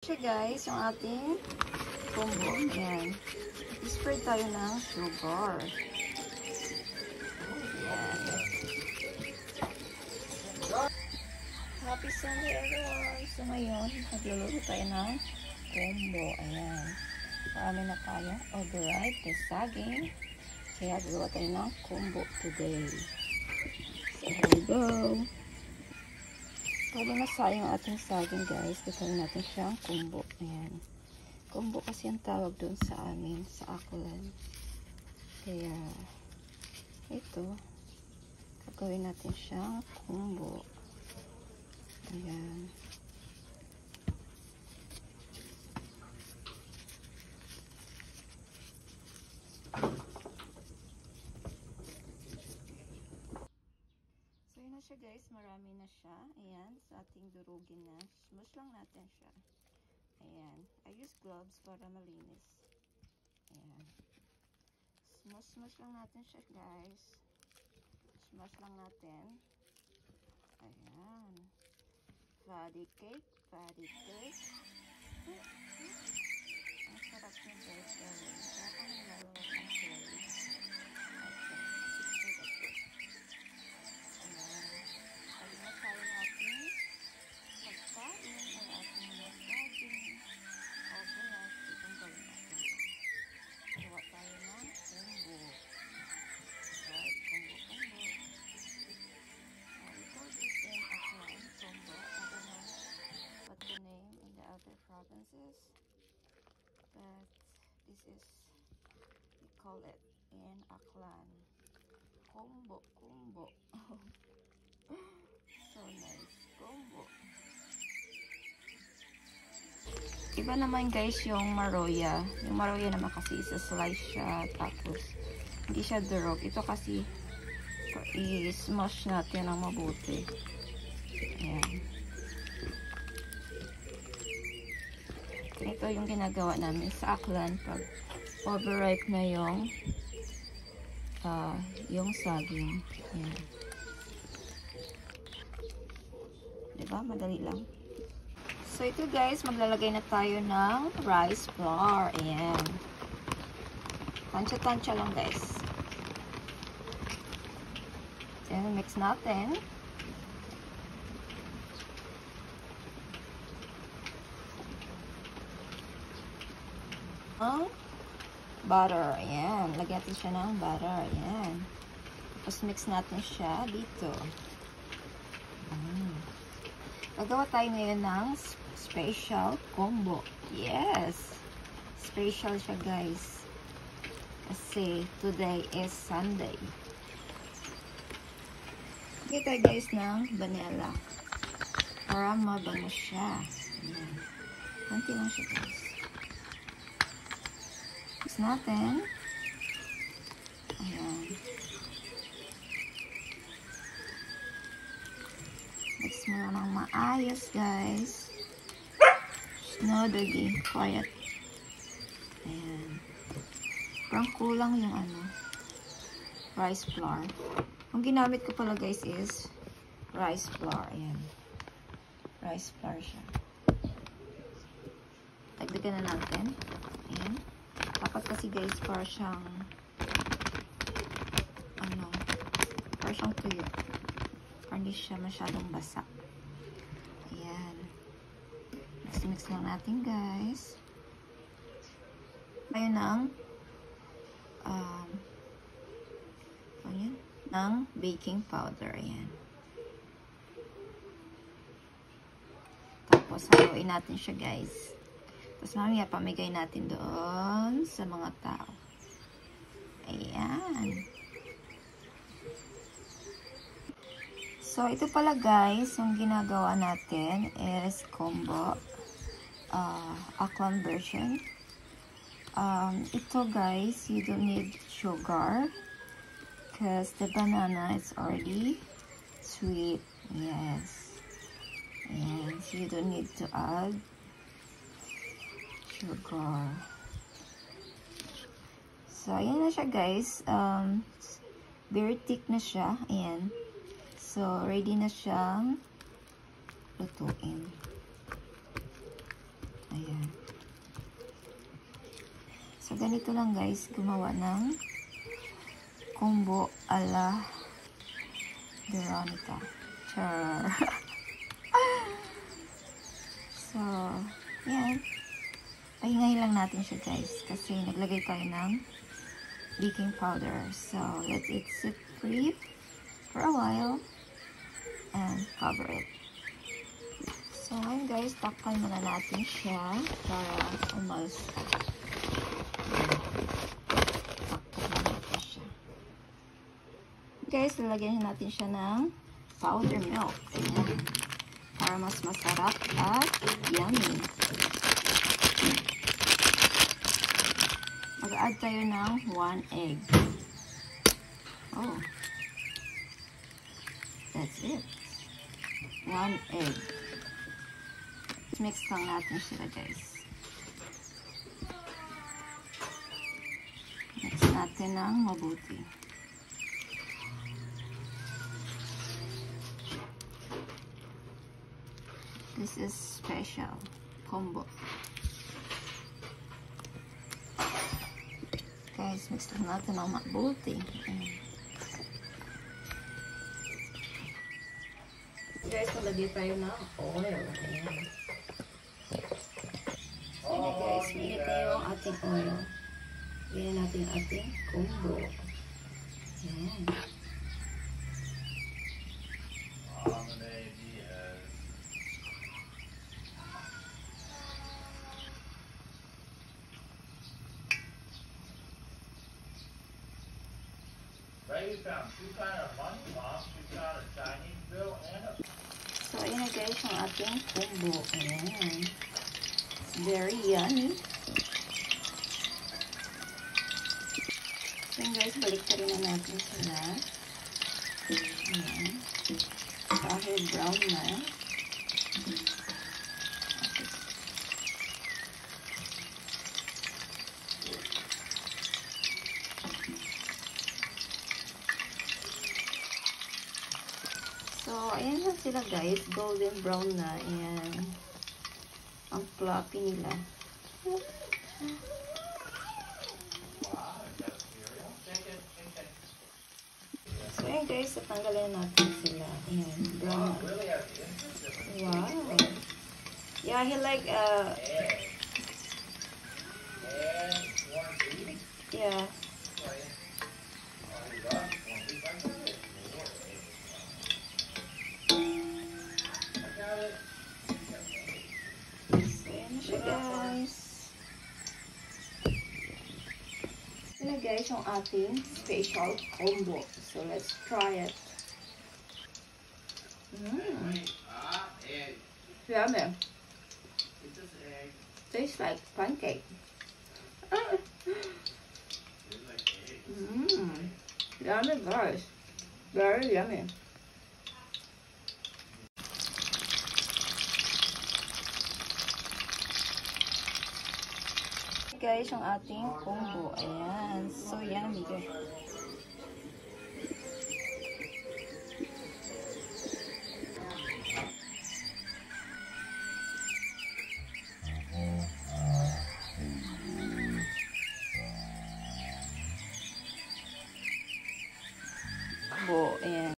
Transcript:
Siya guys, yung ating combo. Ayan. I-spread tayo ng sugar. Ayan. Happy Sunday everyone! So ngayon, magluluto tayo ng combo. Ayan. Marami na tayo. Overripe, the saging. Kaya gagawa tayo ng combo today. So here we go. Pag nasa yung ating saging guys, gagawin natin siyang combo. Ayan. Combo kasi ang tawag doon sa amin, sa Aklan. Kaya, ito, gagawin natin siyang combo. Ayan. So, yun na siya guys. Marami na siya. Ayan. Sa ating durugin na. Smush lang natin siya. Ayan. I use gloves para malinis. Ayan. Smush lang natin siya guys. Smush lang natin. Ayan. Fatty cake. Fatty cake. Ang sarap niya guys. Gawin. Kaya kung nilalawag ng cherry. Provinces, but this is, we call it in Aklan combo. So nice, combo. Iba naman guys yung maroya. Yung maroya naman kasi isa slice siya, tapos hindi siya durog. Ito kasi i-smash natin ng mabuti. Ayan. Ito yung ginagawa namin sa Aklan pag overripe na yung saging. Ayan. Diba? Madali lang. So, ito guys, maglalagay na tayo ng rice flour. Ayan. Tansya-tansya lang guys. Ayan, mix natin. Butter. Ayan. Lagyan natin siya ng butter. Ayan. Tapos mix natin siya dito. Gagawa tayo ngayon ng special combo. Yes! Special siya guys. Kasi today is Sunday. Lagyan tayo guys ng vanilla. Para mabango siya. Ayan. Konti lang siya guys. Mix natin. Ayan. Mix mo lang ng maayos, guys. No, doggy. Quiet. Ayan. Parang kulang yung rice flour. Ang ginamit ko pala, guys, is rice flour. Ayan. Rice flour siya. Dagdagan na natin. Ayan. Dapat kasi guys, para siyang para siyang tuyo. Para hindi siya masyadong basa. Ayan. Mix lang natin guys. Ngayon ng baking powder. Ayan. Tapos haluin natin siya guys. Tapos mamaya pamigay natin doon sa mga tao. Ayan. So, ito pala guys, yung ginagawa natin is combo Aklan version. Ito guys, you don't need sugar because the banana is already sweet. Yes. And so you don't need to add sugar. So, ayan na siya guys. Very thick na siya. Ayan. So, ready na siyang lutuin. So, ganito lang guys, gumawa ng combo ala Veronica. Char. So, yan. Pahingahin lang natin siya guys kasi naglagay tayo ng baking powder. So, let it sit free for a while and cover it. So, ngayon guys, takpan muna natin siya para umalis. Takpan natin siya. Guys, lalagyan natin siya ng powder milk. Ayan. Para mas masarap at yummy. Mag-add tayo ng 1 egg. Oh. That's it. 1 egg. Mix lang natin sila guys. Mix natin ng mabuti. This is special combo. Guys, mix lang natin ng mabuti. Guys, nalagay tayo ng oil. Ayan. Ayan guys, minit na yung ating oil. Ayan natin yung ating combo. Ayan. So, ayan na guys yung ating combo. Ayan. Very yummy. So, guys, balik ka rin na natin sila. Ayan. Dahil brown na. So, ayan lang sila guys. Golden brown na. Ayan. Ang fluffy nila. So, ayan guys. Tanggalin natin sila. Ayan. Brown. Wow. Yeah, he like, yeah. Guys, yung ating special combo. So, let's try it. Yummy. Tastes like pancake. Yummy, guys. Very yummy. Guys, yung ating combo. Ayan. So, yummy.